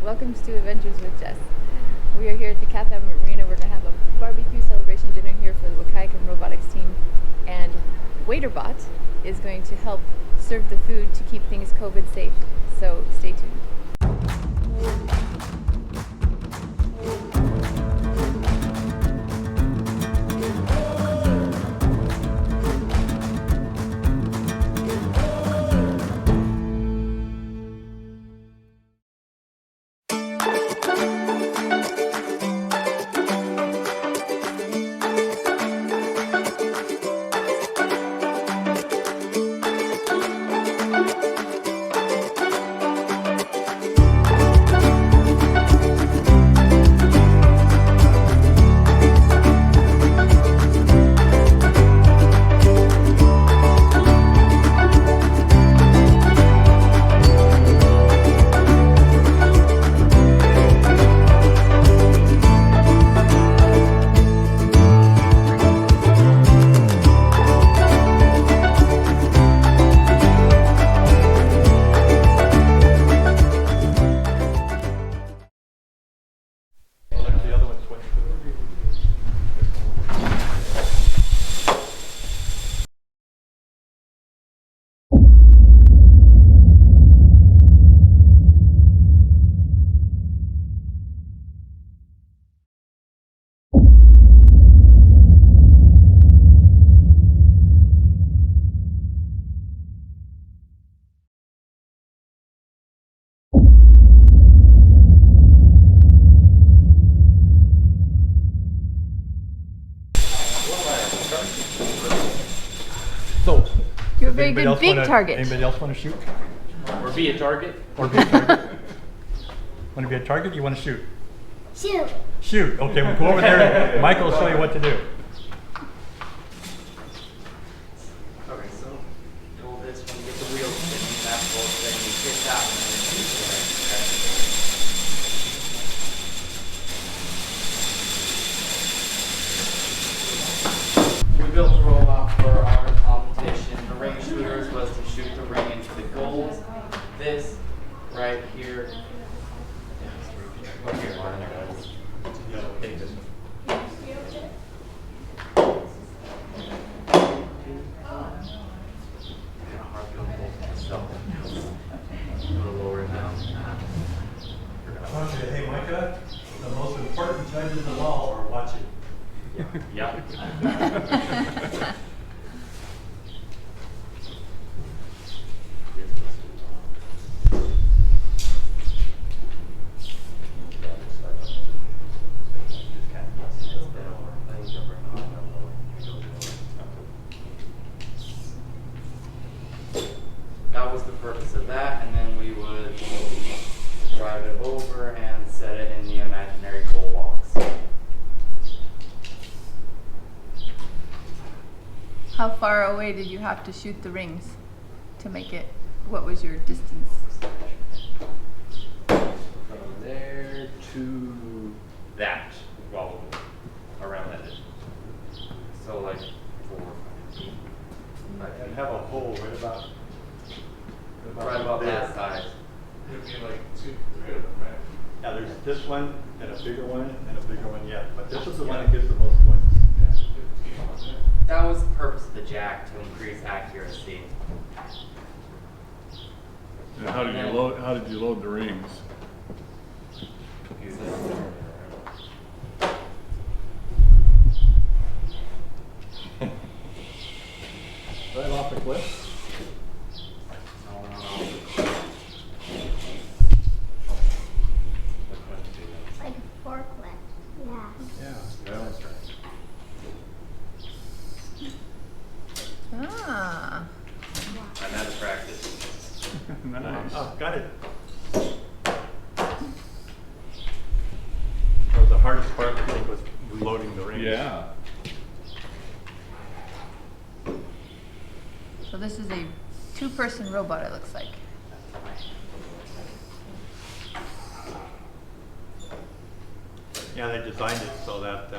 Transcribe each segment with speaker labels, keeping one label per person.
Speaker 1: Welcome to Adventures with Jess. We are here at the Cafe Marina. We're going to have a barbecue celebration dinner here for the Wahkiakum Robotics team. And WaiterBot is going to help serve the food to keep things COVID safe. So stay tuned.
Speaker 2: So,
Speaker 1: You're a very good big target.
Speaker 2: Anybody else want to shoot?
Speaker 3: Or be a target?
Speaker 2: Or be a target? Want to be a target? You want to shoot?
Speaker 4: Shoot.
Speaker 2: Shoot. Okay, we'll go over there. Michael will show you what to do.
Speaker 3: Okay, so hold this one, get the wheel spinning, that whole thing, you hit that one, and then you okay. We built a robot for our competition. The ring shooters was to shoot the ring into the goals. This right here. Look here, Martin. Take this one.
Speaker 2: Okay, hey Micah, the most important judges of all are watching.
Speaker 3: Yep. That was the purpose of that, and then we would drive it over and set it in the imaginary goal box.
Speaker 1: How far away did you have to shoot the rings to make it? What was your distance?
Speaker 3: From there to that, probably around that distance. So like 4 or 5 feet.
Speaker 2: I'd have a hole right about
Speaker 3: Right about that size.
Speaker 5: It'd be like 2, 3 of them, right?
Speaker 2: Yeah, there's this one, and a bigger one, and a bigger one yet. But this is the one that gets the most points.
Speaker 5: Yeah, 15 on there.
Speaker 3: That was the purpose of the jack, to increase accuracy.
Speaker 5: And how did you load the rings?
Speaker 3: Use this.
Speaker 2: Right off the cliff.
Speaker 4: Like a forklift. Yeah.
Speaker 2: Yeah.
Speaker 1: Ah.
Speaker 3: I'm out of practice.
Speaker 5: Nice.
Speaker 2: Oh, got it. That was the hardest part, I think, was loading the rings.
Speaker 5: Yeah.
Speaker 1: So this is a two-person robot, it looks like.
Speaker 2: Yeah, they designed it so that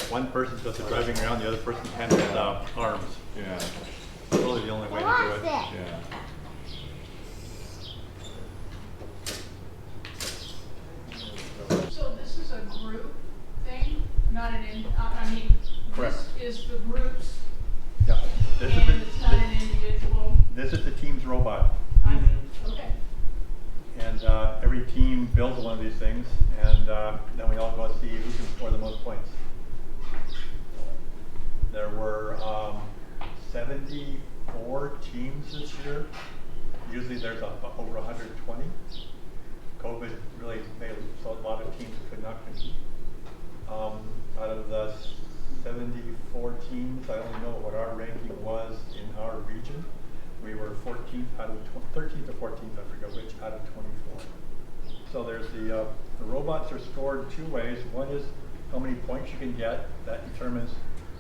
Speaker 2: one person does the driving around, the other person handles arms.
Speaker 5: Yeah.
Speaker 2: Really the only way to do it.
Speaker 5: Yeah.
Speaker 6: not I mean,
Speaker 2: Correct.
Speaker 6: this is for groups
Speaker 2: Yeah. This is
Speaker 6: and it's not an individual.
Speaker 2: this is the team's robot.
Speaker 6: Okay.
Speaker 2: And every team builds one of these things, and then we all go see who can score the most points. There were 74 teams this year. Usually there's over 120. COVID really made so a lot of teams could not compete. Out of the 74 teams, I only know what our ranking was in our region. We were 14th out of 13th or 14th, I forget which, out of 24. So there's the robots are scored two ways. One is how many points you can get. That determines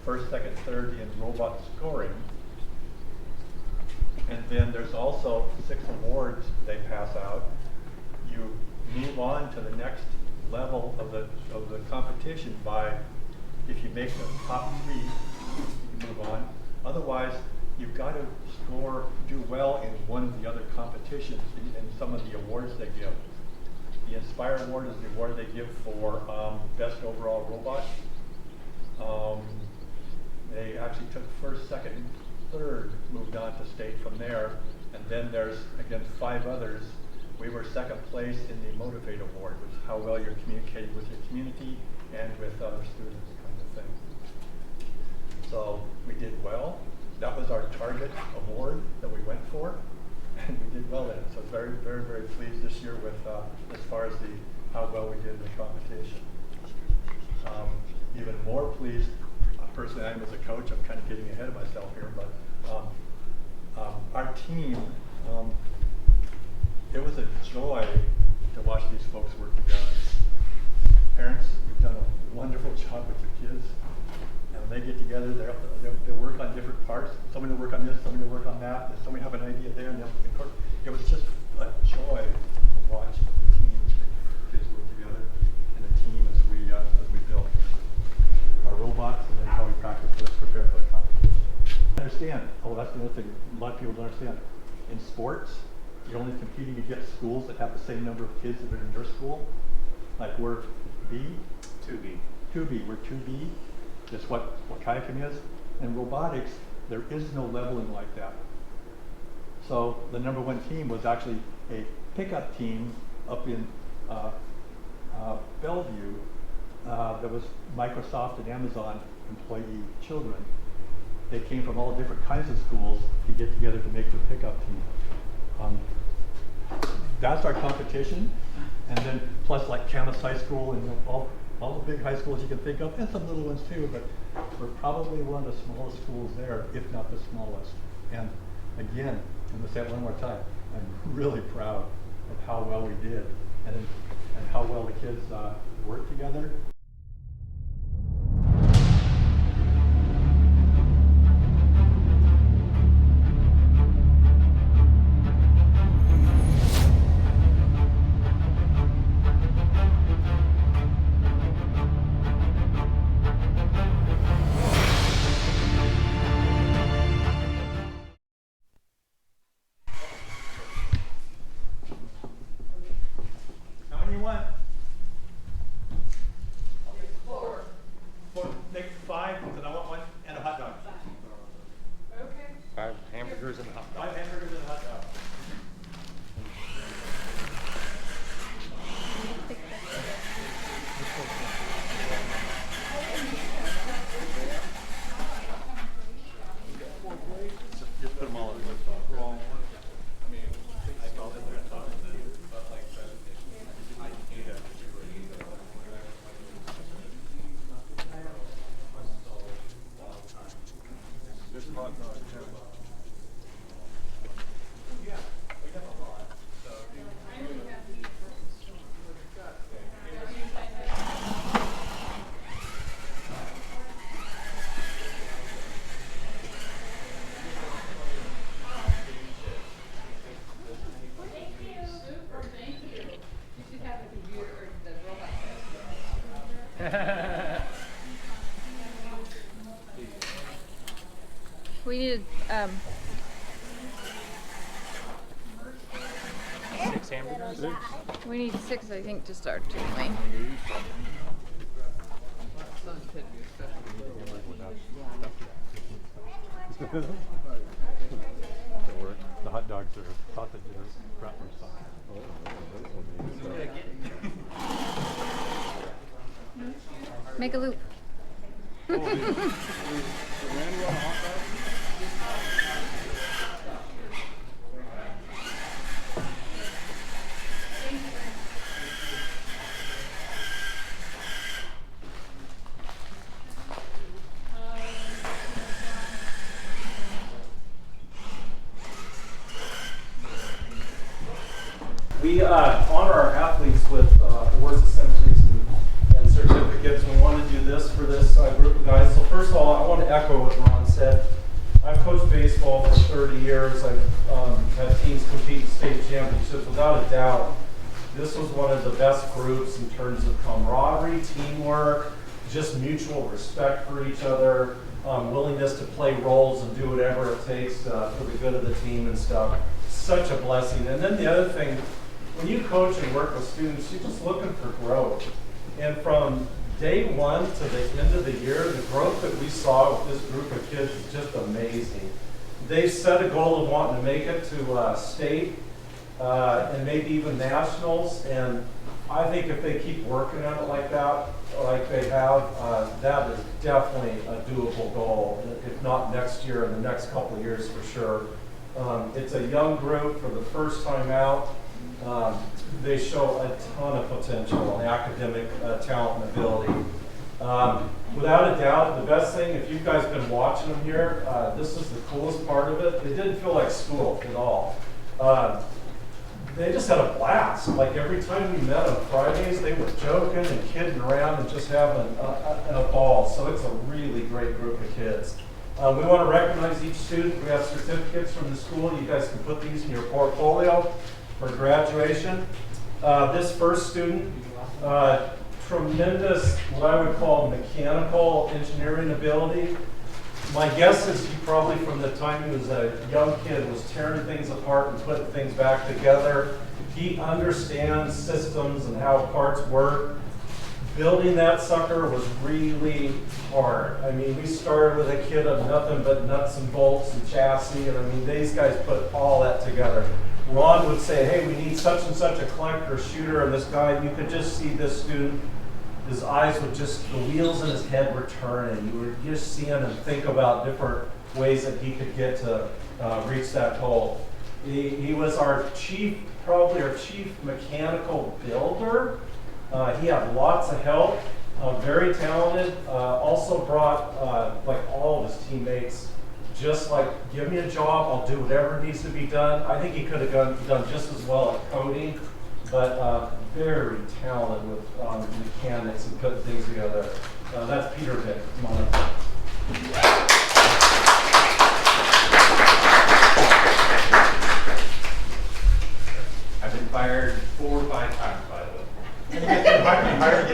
Speaker 2: first, second, third in robot scoring. And then there's also 6 awards they pass out. You move on to the next level of the competition by, if you make the top 3, you can move on. Otherwise, you've got to do well in one of the other competitions in some of the awards they give. The Inspire Award is the award they give for best overall robot. They actually took first, second, and third, moved on to state from there, and then there's against 5 others. We were second place in the Motivate Award, which is how well you're communicating with your community and with other students, kind of thing. So we did well. That was our target award that we went for, and we did well in it. So very, very, very pleased this year with as far as how well we did in the competition. Even more pleased, personally, I am as a coach. I'm kind of getting ahead of myself here, but our team, it was a joy to watch these folks work together. Parents, you've done a wonderful job with your kids. And when they get together, they work on different parts. Somebody will work on this, somebody will work on that, and somebody have an idea there, and it was just a joy to watch the team, the kids work together, and the team as we build our robots, and then how we prepare for the competition. Understand? Oh, that's another thing. A lot of people don't understand. In sports, you're only competing against schools that have the same number of kids that are in your school. Like we're B,
Speaker 3: 2B.
Speaker 2: 2B. We're 2B. That's what Wahkiakum is. In robotics, there is no leveling like that. So the #1 team was actually a pickup team up in Bellevue that was Microsoft and Amazon employee children. They came from all different kinds of schools to get together to make the pickup team. That's our competition. And then plus like Camas High School and all the big high schools you can think of, and some little ones too, but we're probably one of the smallest schools there, if not the smallest. And again, I'm going to say it one more time, I'm really proud of how well we did and how well the kids worked together. How many you want?
Speaker 6: I'll take 4.
Speaker 2: 4, make 5, and I want 1 and a hot dog.
Speaker 6: Okay.
Speaker 3: 5 hamburgers and a hot dog.
Speaker 2: 5 hamburgers and a hot dog. Just put them all in the wrong. I mean, I called it there, but like, this hot dog. Yeah, we have a lot. So,
Speaker 6: Super, thank you. You should have the computer or the robot
Speaker 1: We needed
Speaker 3: 6 hamburgers?
Speaker 1: we need 6, I think, to start, don't we?
Speaker 6: So
Speaker 2: The hot dogs are sausage wrapped in sauce.
Speaker 1: Make a loop.
Speaker 7: We honor our athletes with awards, assemblies, and certificates. We want to do this for this group of guys. So first of all, I want to echo what Ron said. I've coached baseball for 30 years. I've had teams compete in state championships. Without a doubt, this was one of the best groups in terms of camaraderie, teamwork, just mutual respect for each other, willingness to play roles and do whatever it takes for the good of the team and stuff. Such a blessing. And then the other thing, when you coach and work with students, you're just looking for growth. And from day one to the end of the year, the growth that we saw with this group of kids is just amazing. They've set a goal of wanting to make it to state and maybe even nationals. And I think if they keep working at it like that, like they have, that is definitely a doable goal, if not next year, in the next couple of years for sure. It's a young group for the first time out. They show a ton of potential and academic talent and ability. Without a doubt, the best thing, if you guys have been watching them here, this is the coolest part of it. It didn't feel like school at all. They just had a blast. Like every time we met on Fridays, they were joking and kidding around and just having a ball. So it's a really great group of kids. We want to recognize each student. We have certificates from the school. You guys can put these in your portfolio for graduation. This first student, tremendous, what I would call mechanical engineering ability. My guess is he probably, from the time he was a young kid, was tearing things apart and putting things back together. He understands systems and how parts work. Building that sucker was really hard. I mean, we started with a kid of nothing but nuts and bolts and chassis, and I mean, these guys put all that together. Ron would say, hey, we need such and such a collector shooter, and this guy, you could just see this student, his eyes would just, the wheels in his head were turning. You were just seeing him think about different ways that he could get to reach that goal. He was our chief, probably our chief mechanical builder. He had lots of help, very talented, also brought, like all of his teammates, just like, give me a job, I'll do whatever needs to be done. I think he could have done just as well at coding, but very talented with mechanics and putting things together. That's Peter Vick. Come on up.
Speaker 3: I've been fired 4 or 5 times, by the way.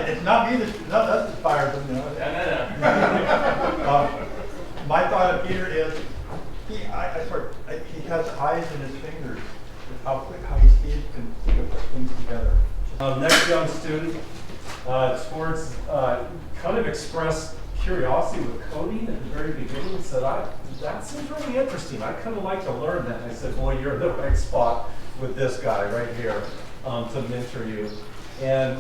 Speaker 2: It's not me that's not us that fired them.
Speaker 3: No.
Speaker 2: My thought of Peter is, he has eyes in his fingers. How quick, how he sees and think of things together.
Speaker 7: Next young student, towards kind of expressed curiosity with coding at the very beginning and said, that seems really interesting. I kind of like to learn that. And I said, boy, you're in the right spot with this guy right here to mentor you. And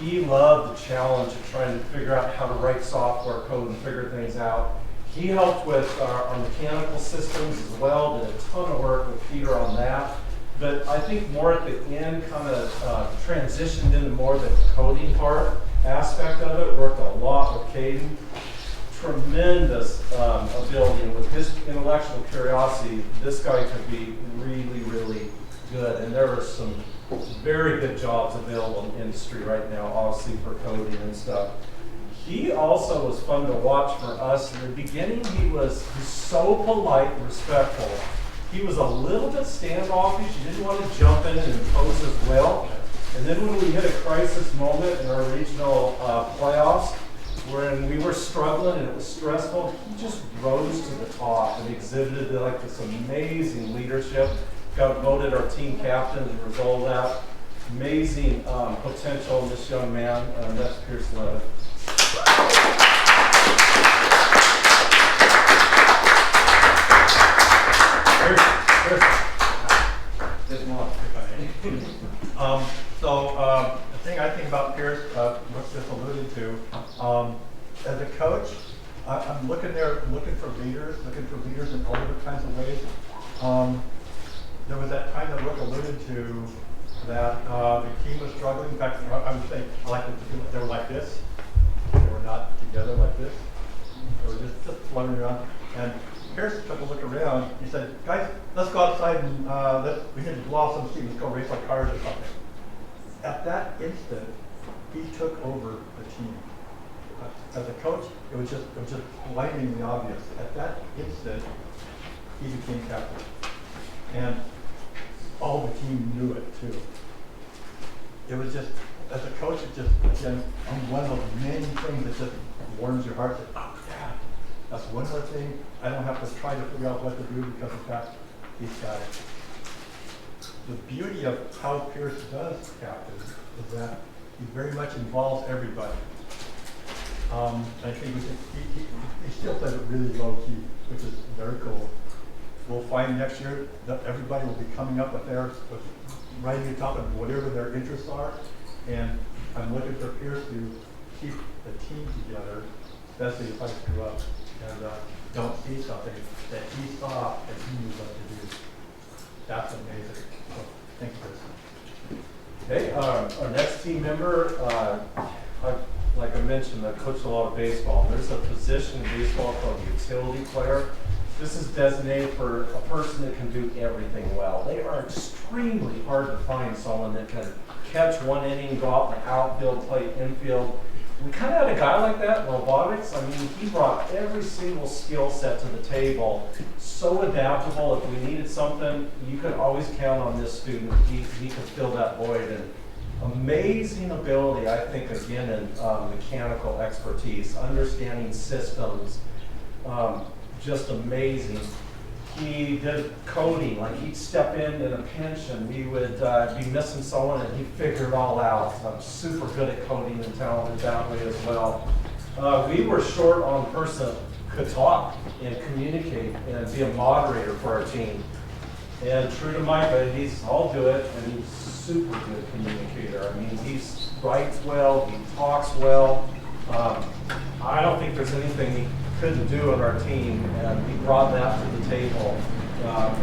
Speaker 7: he loved the challenge of trying to figure out how to write software code and figure things out. He helped with our mechanical systems as well, did a ton of work with Peter on that. But I think more at the end kind of transitioned into more the coding part aspect of it, worked a lot with Caden. Tremendous ability, and with his intellectual curiosity, this guy could be really, really good. And there are some very good jobs available in the industry right now, obviously for coding and stuff. He also was fun to watch for us. In the beginning, he's so polite and respectful. He was a little bit standoffish. He didn't want to jump in and impose his will. And then when we hit a crisis moment in our regional playoffs, when we were struggling and it was stressful, he just rose to the top and exhibited like this amazing leadership. Got voted our team captain as a result of that. Amazing potential in this young man. That's Pierce Levitt.
Speaker 2: The thing I think about Pierce, what's just alluded to, as a coach, I'm looking for leaders in all different kinds of ways. There was that time that Rick alluded to that the team was struggling. In fact, I would say I like to feel like they were like this. They were not together like this. They were just fluttering around. And Pierce took a look around. He said, "Guys, let's go outside and we need to blow off some steam. Let's go race our cars or something." At that instant, he took over the team. As a coach, it was just blindingly obvious. At that instant, he became captain, and all the team knew it too. It was just, as a coach, it just, again, one of those many things that just warms your heart. That, oh yeah, that's one more thing. I don't have to try to figure out what to do because of that. He's got it. The beauty of how Pierce does captain is that he very much involves everybody. I think he still does it really low key, which is very cool. We'll find next year that everybody will be coming up with writing a topic, whatever their interests are. And I'm looking for Pierce to keep the team together, especially if I screw up and don't see something that he saw and he knew what to do. That's amazing. So, thank you, Chris.
Speaker 7: Okay, our next team member, like I mentioned, I coach a lot of baseball. There's a position in baseball called utility player. This is designated for a person that can do everything well. They are extremely hard to find someone that can catch one inning, go out in the outfield, play infield. We kind of had a guy like that in robotics. I mean, he brought every single skill set to the table. So adaptable. If we needed something, you could always count on this student. He could fill that void. And amazing ability, I think, again, in mechanical expertise, understanding systems, just amazing. He did coding, like he'd step in a pinch and we would be missing someone and he'd figure it all out. I'm super good at coding and talented that way as well. We were short on a person that could talk and communicate and be a moderator for our team. And true to Micah, I'll do it, and he's super good communicator. I mean, he writes well, he talks well. I don't think there's anything he couldn't do on our team, and he brought that to the table,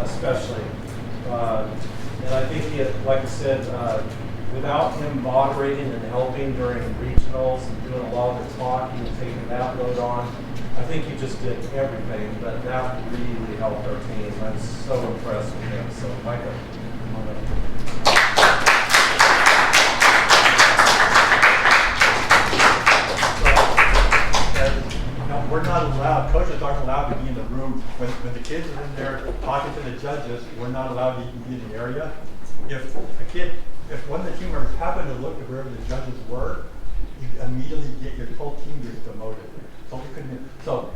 Speaker 7: especially. And I think, like I said, without him moderating and helping during regionals and doing a lot of the talking and taking that load on, I think he just did everything, but that really helped our team. I'm so impressed with him. So, Micah, come on up.
Speaker 2: We're not allowed, coaches aren't allowed to be in the room. When the kids are in there talking to the judges, we're not allowed to even be in the area. If one of the team members happened to look at wherever the judges were, you immediately get your whole team gets demoted. So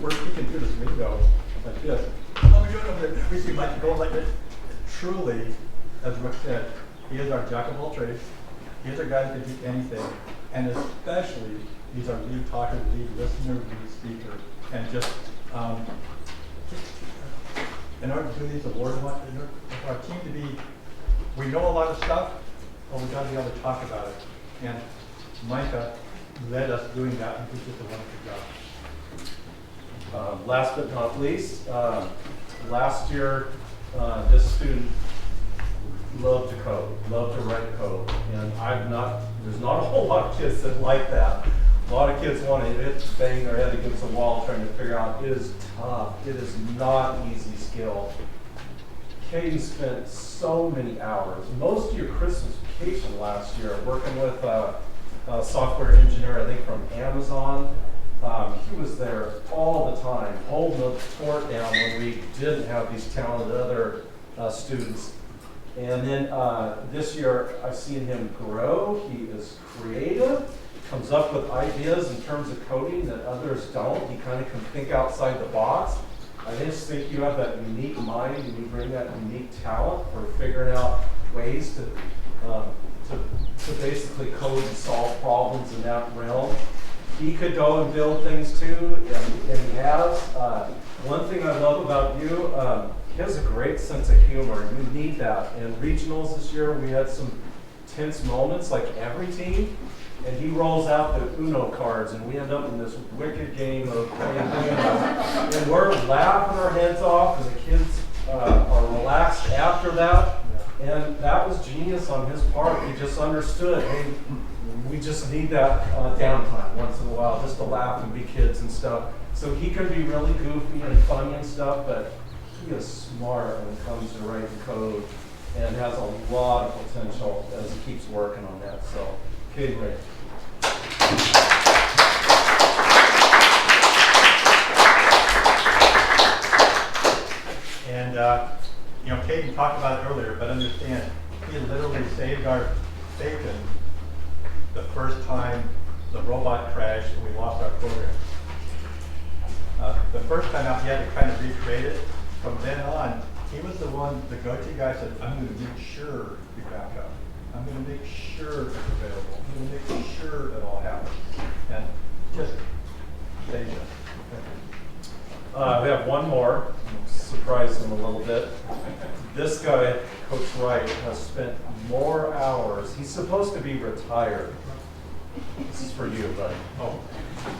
Speaker 2: we're speaking through this window like this. What are we doing over there? We see Mike go like this. Truly, as Rick said, he is our jack of all trades. He is our guy that can do anything. And especially, he's our lead talker, lead listener, lead speaker. And just in order to do these awards, for our team to be, we know a lot of stuff, but we've got to be able to talk about it. And Micah led us doing that, and he did a wonderful job.
Speaker 7: Last but not least, last year, this student loved to code, loved to write code, and there's not a whole lot of kids that like that. A lot of kids want to bang their head against the wall trying to figure out. It is tough. It is not an easy skill. Katie spent so many hours, most of your Christmas vacation last year, working with a software engineer, I think from Amazon. He was there all the time, holding the fort down when we didn't have these talented other students. And then this year, I've seen him grow. He is creative, comes up with ideas in terms of coding that others don't. He kind of can think outside the box. I just think you have that unique mind and you bring that unique talent for figuring out ways to basically code and solve problems in that realm. He could go and build things too, and he has. One thing I love about you, he has a great sense of humor, and you need that. In regionals this year, we had some tense moments, like every team, and he rolls out the Uno cards, and we end up in this wicked game of playing Uno. And we're laughing our heads off, and the kids are relaxed after that. And that was genius on his part. He just understood, hey, we just need that downtime once in a while, just to laugh and be kids and stuff. So he can be really goofy and funny and stuff, but he is smart when it comes to writing code and has a lot of potential as he keeps working on that. So, Cade Ray.
Speaker 2: And, Caden talked about it earlier, but understand, he literally saved our bacon the first time the robot crashed and we lost our program. The first time out, he had to kind of recreate it. From then on, he was the one, the go-to guy said, I'm going to make sure you back up. I'm going to make sure it's available. I'm going to make sure it all happens. And just saved us.
Speaker 7: We have one more. Surprise him a little bit. This guy, Coach Wright, has spent more hours. He's supposed to be retired. This is for you, buddy.
Speaker 2: Oh,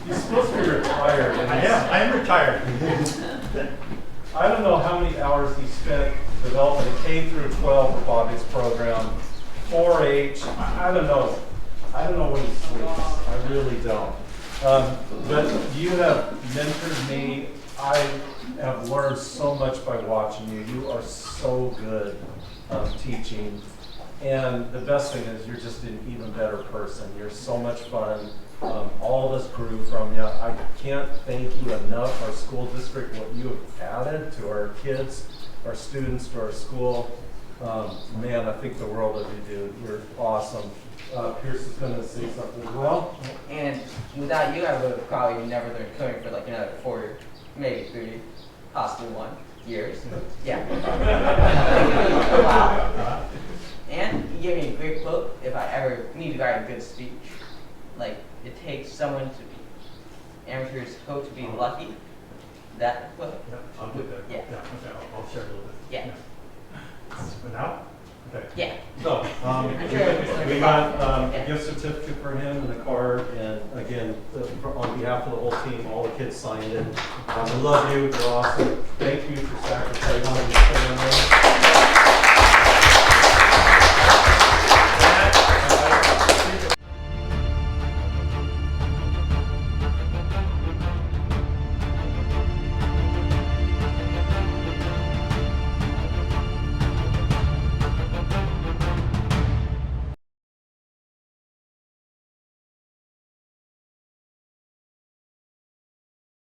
Speaker 7: He's supposed to be retired. And
Speaker 2: I am retired.
Speaker 7: I don't know how many hours he spent developing a K through 12 robotics program, 4-H. I don't know. I don't know when he sleeps. I really don't. But you have mentored me. I have learned so much by watching you. You are so good teaching. And the best thing is you're just an even better person. You're so much fun. All of us grew from you. I can't thank you enough, our school district, what you have added to our kids, our students, to our school. Man, I think the world of you, dude. You're awesome. Pierce is going to say something as well.
Speaker 8: And without you, I would have probably never learned coding for like another 4, maybe 3, possibly 1 years. Yeah. Wow. And you gave me a great quote. If I ever need to write a good speech, like it takes someone to be amateurs hope to be lucky. That quote.
Speaker 2: Yeah, I'll get that.
Speaker 8: Yeah.
Speaker 2: Okay, I'll share a little bit.
Speaker 8: Yeah.
Speaker 2: For now? Okay.
Speaker 8: Yeah.
Speaker 7: So, we got a gift certificate for him and a card, and again, on behalf of the whole team, all the kids signed it. We love you, you're awesome. Thank you for sacrificing your family.